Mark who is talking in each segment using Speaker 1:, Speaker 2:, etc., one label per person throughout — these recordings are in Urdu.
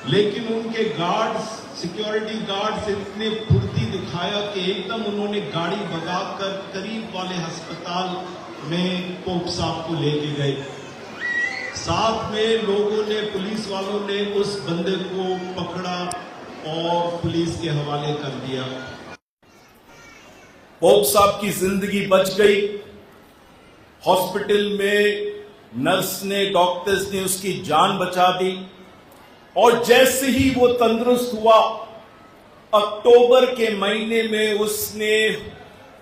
Speaker 1: لیکن ان کے گارڈز، سیکیورٹی گارڈز اتنے پھرتی دکھایا کہ ایک دم انہوں نے گاڑی بھگا کر قریب والے ہسپتال میں پوپ صاحب کو لے کے گئے۔ ساتھ میں لوگوں نے، پولیس والوں نے اس بندے کو پکڑا اور پولیس کے حوالے کر دیا۔
Speaker 2: پوپ صاحب کی زندگی بچ گئی۔ ہاسپٹل میں نرس نے، ڈاکٹرز نے اس کی جان بچا دی، اور جیسے ہی وہ تندرست ہوا، اکتوبر کے مہینے میں اس نے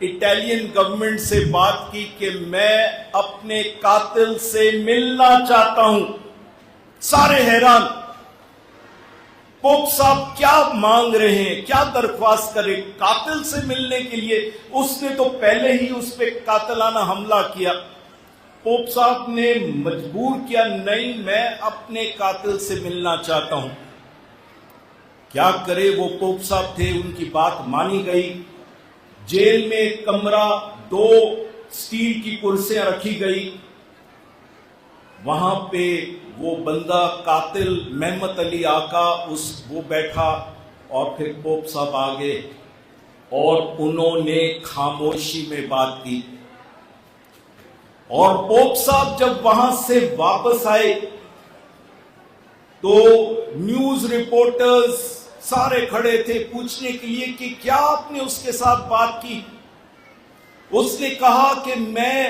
Speaker 2: اٹالین گورنمنٹ سے بات کی کہ میں اپنے قاتل سے ملنا چاہتا ہوں۔ سارے حیران، پوپ صاحب کیا مانگ رہے ہیں، کیا درخواست کرے قاتل سے ملنے کے لیے؟ اس نے تو پہلے ہی اس پہ قاتلانہ حملہ کیا۔ پوپ صاحب نے مجبور کیا، نہیں میں اپنے قاتل سے ملنا چاہتا ہوں۔ کیا کرے، وہ پوپ صاحب تھے، ان کی بات مانی گئی۔ جیل میں ایک کمرہ، 2 سٹیل کی کرسیاں رکھی گئی، وہاں پہ وہ بندہ قاتل محمد علی آقا وہ بیٹھا، اور پھر پوپ صاحب آگے، اور انہوں نے خاموشی میں بات کی۔ اور پوپ صاحب جب وہاں سے واپس آئے تو نیوز رپورٹرز سارے کھڑے تھے پوچھنے کے لیے کہ کیا آپ نے اس کے ساتھ بات کی؟ اس نے کہا کہ میں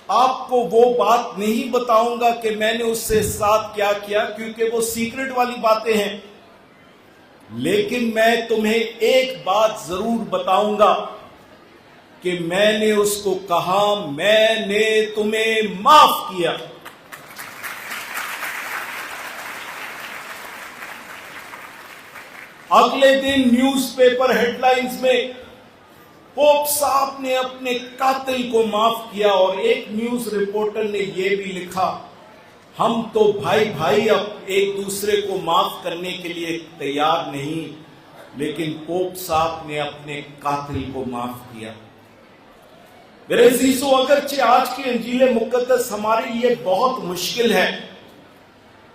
Speaker 2: آپ کو وہ بات نہیں بتاؤں گا کہ میں نے اس سے ساتھ کیا کیا، کیونکہ وہ سیکرٹ والی باتیں ہیں، لیکن میں تمہیں ایک بات ضرور بتاؤں گا کہ میں نے اس کو کہا میں نے تمہیں معاف کیا۔ اگلے دن نیوز پیپر ہیڈ لائنز میں پوپ صاحب نے اپنے قاتل کو معاف کیا، اور ایک نیوز رپورٹر نے یہ بھی لکھا، ہم تو بھائی اب ایک دوسرے کو معاف کرنے کے لیے تیار نہیں، لیکن پوپ صاحب نے اپنے قاتل کو معاف کیا۔ میرے عزیزو، اگرچہ آج کی انجیل مقدس ہمارے لیے بہت مشکل ہے،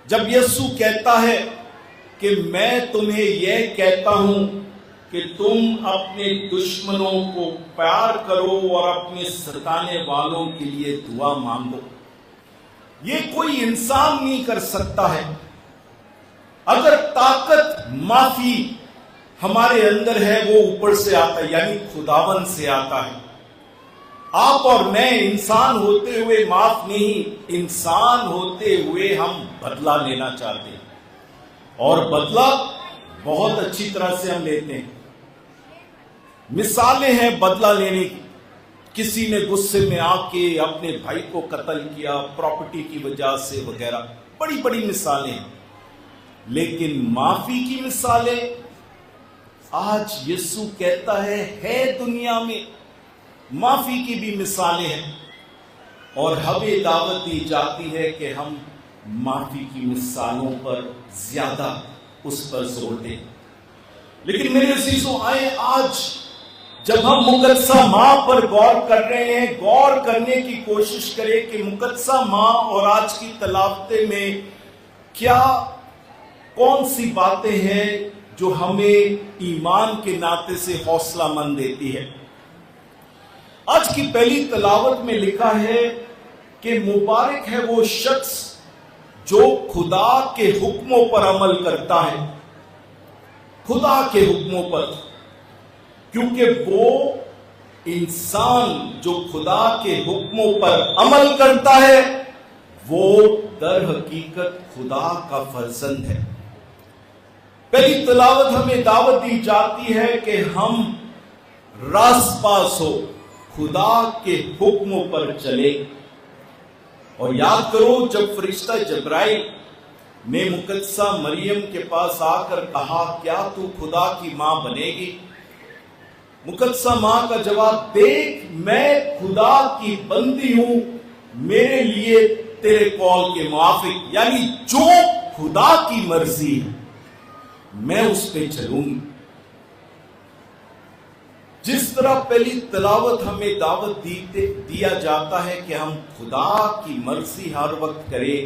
Speaker 2: جب یسوع کہتا ہے کہ میں تمہیں یہ کہتا ہوں کہ تم اپنے دشمنوں کو پیار کرو اور اپنے ستانے والوں کے لیے دعا مانگو، یہ کوئی انسان نہیں کر سکتا ہے۔ اگر طاقت معافی ہمارے اندر ہے، وہ اوپر سے آتا ہے، یعنی خداوند سے آتا ہے۔ آپ اور میں انسان ہوتے ہوئے معاف نہیں، انسان ہوتے ہوئے ہم بدلہ لینا چاہتے ہیں، اور بدلہ بہت اچھی طرح سے ہم لیتے ہیں۔ مثالیں ہیں بدلہ لینے کی، کسی نے غصے میں آ کے اپنے بھائی کو قتل کیا پراپرٹی کی وجہ سے وغیرہ، بڑی بڑی مثالیں ہیں۔ لیکن معافی کی مثالیں آج یسوع کہتا ہے دنیا میں معافی کی بھی مثالیں ہیں، اور ہمیں دعوت دی جاتی ہے کہ ہم معافی کی مثالوں پر زیادہ اس پر زور دیں۔ لیکن میرے عزیزوں، آئے آج جب ہم مقدسہ ماں پر غور کر رہے ہیں، غور کرنے کی کوشش کریں کہ مقدسہ ماں اور آج کی تلاوتیں میں کون سی باتیں ہیں جو ہمیں ایمان کے ناطے سے حوصلہ مند دیتی ہے۔ آج کی پہلی تلاوت میں لکھا ہے کہ مبارک ہے وہ شخص جو خدا کے حکموں پر عمل کرتا ہے، خدا کے حکموں پر، کیونکہ وہ انسان جو خدا کے حکموں پر عمل کرتا ہے وہ در حقیقت خدا کا فرزند ہے۔ پہلی تلاوت ہمیں دعوت دی جاتی ہے کہ ہم راست باز ہو، خدا کے حکموں پر چلے۔ اور یاد کرو جب فرشتہ جبرائیل نے مقدسہ مریم کے پاس آ کر کہا کیا تو خدا کی ماں بنے گی، مقدسہ ماں کا جواب، دیکھ میں خدا کی بندی ہوں، میرے لیے تیرے قول کے موافق، یعنی جو خدا کی مرضی ہے میں اس پہ چلوں گی۔ جس طرح پہلی تلاوت ہمیں دعوت دیا جاتا ہے کہ ہم خدا کی مرضی ہر وقت کریں،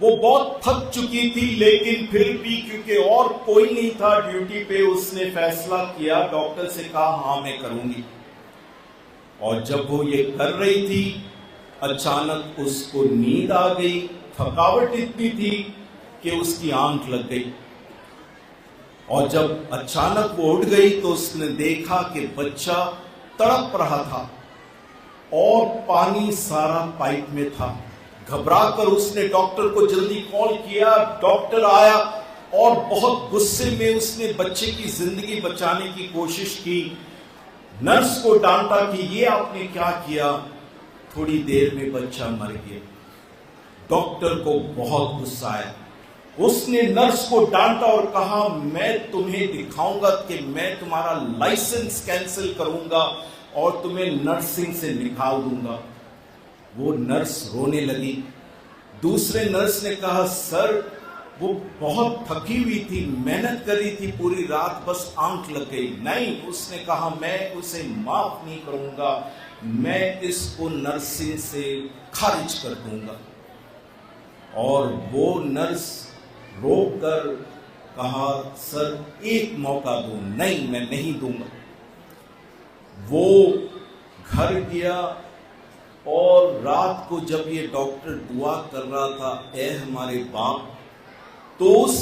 Speaker 2: وہ بہت تھک چکی تھی، لیکن پھر بھی کیونکہ اور کوئی نہیں تھا ڈیوٹی پہ، اس نے فیصلہ کیا، ڈاکٹر سے کہا ہاں میں کروں گی۔ اور جب وہ یہ کر رہی تھی، اچانک اس کو نیند آ گئی، تھکاوٹ اتنی تھی کہ اس کی آنکھ لگ گئی، اور جب اچانک وہ اٹھ گئی تو اس نے دیکھا کہ بچہ تڑپ رہا تھا اور پانی سارا پائپ میں تھا۔ گھبرا کر اس نے ڈاکٹر کو جلدی کال کیا، ڈاکٹر آیا اور بہت غصے میں اس نے بچے کی زندگی بچانے کی کوشش کی، نرس کو ڈانٹا کہ یہ آپ نے کیا کیا۔ تھوڑی دیر میں بچہ مر گیا۔ ڈاکٹر کو بہت غصہ آیا، اس نے نرس کو ڈانٹا اور کہا میں تمہیں دکھاؤں گا کہ میں تمہارا لائسنس کینسل کروں گا اور تمہیں نرسنگ سے نکال دوں گا۔ وہ نرس رونے لگی۔ دوسرے نرس نے کہا سر وہ بہت تھکی ہوئی تھی، محنت کر رہی تھی پوری رات، بس آنکھ لگ گئی۔ نہیں، اس نے کہا میں اسے معاف نہیں کروں گا، میں اس کو نرسنگ سے خارج کر دوں گا۔ اور وہ نرس رو کر کہا سر ایک موقع دو۔ نہیں، میں نہیں دوں گا۔ وہ گھر گیا اور رات کو جب یہ ڈاکٹر دعا کر رہا تھا اے ہمارے باپ، تو اس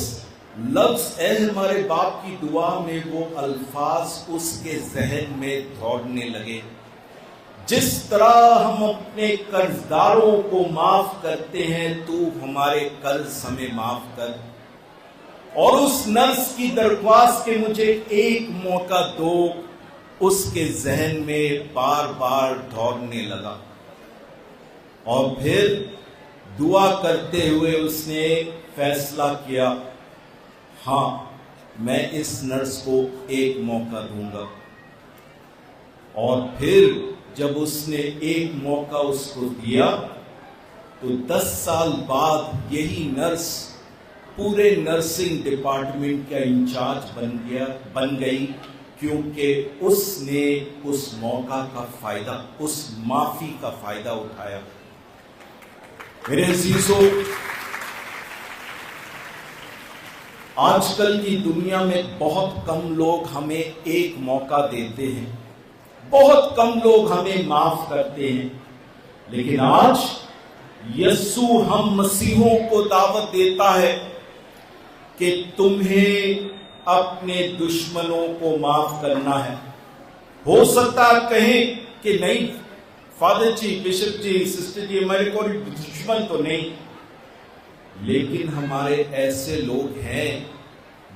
Speaker 2: لفظ اے ہمارے باپ کی دعا میں وہ الفاظ اس کے ذہن میں دوڑنے لگے، جس طرح ہم اپنے قرضداروں کو معاف کرتے ہیں تو ہمارے قرض ہمیں معاف کر۔ اور اس نرس کی درخواست کہ مجھے ایک موقع دو اس کے ذہن میں بار بار دوڑنے لگا، اور پھر دعا کرتے ہوئے اس نے فیصلہ کیا ہاں میں اس نرس کو ایک موقع دوں گا۔ اور پھر جب اس نے ایک موقع اس کو دیا تو 10 سال بعد یہی نرس پورے نرسنگ ڈپارٹمنٹ کا انچارج بن گئی، کیونکہ اس نے اس موقع کا فائدہ، اس معافی کا فائدہ اٹھایا۔ میرے عزیزوں، آج کل کی دنیا میں بہت کم لوگ ہمیں ایک موقع دیتے ہیں، بہت کم لوگ ہمیں معاف کرتے ہیں، لیکن آج یسوع ہم مسیحوں کو دعوت دیتا ہے کہ تمہیں اپنے دشمنوں کو معاف کرنا ہے۔ ہو سکتا ہے کہیں کہ نہیں فادر جی، بشپ جی، سسٹر جی، ہمارے کوئی دشمن تو نہیں، لیکن ہمارے ایسے لوگ ہیں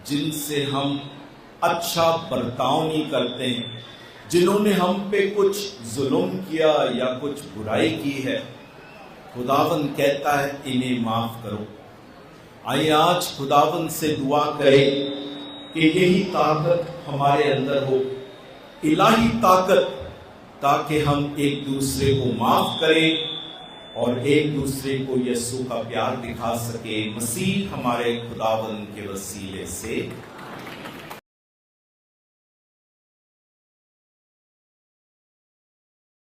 Speaker 2: جن سے ہم اچھا برتاؤ نہیں کرتے ہیں، جنہوں نے ہم پہ کچھ ظلم کیا یا کچھ برائی کی ہے۔ خداوند کہتا ہے انہیں معاف کرو۔ آئیے آج خداوند سے دعا کریں کہ یہی طاقت ہمارے اندر ہو، الہی طاقت، تاکہ ہم ایک دوسرے کو معاف کریں اور ایک دوسرے کو یسوع کا پیار دکھا سکے، مسیح ہمارے خداوند کے وسیلے سے۔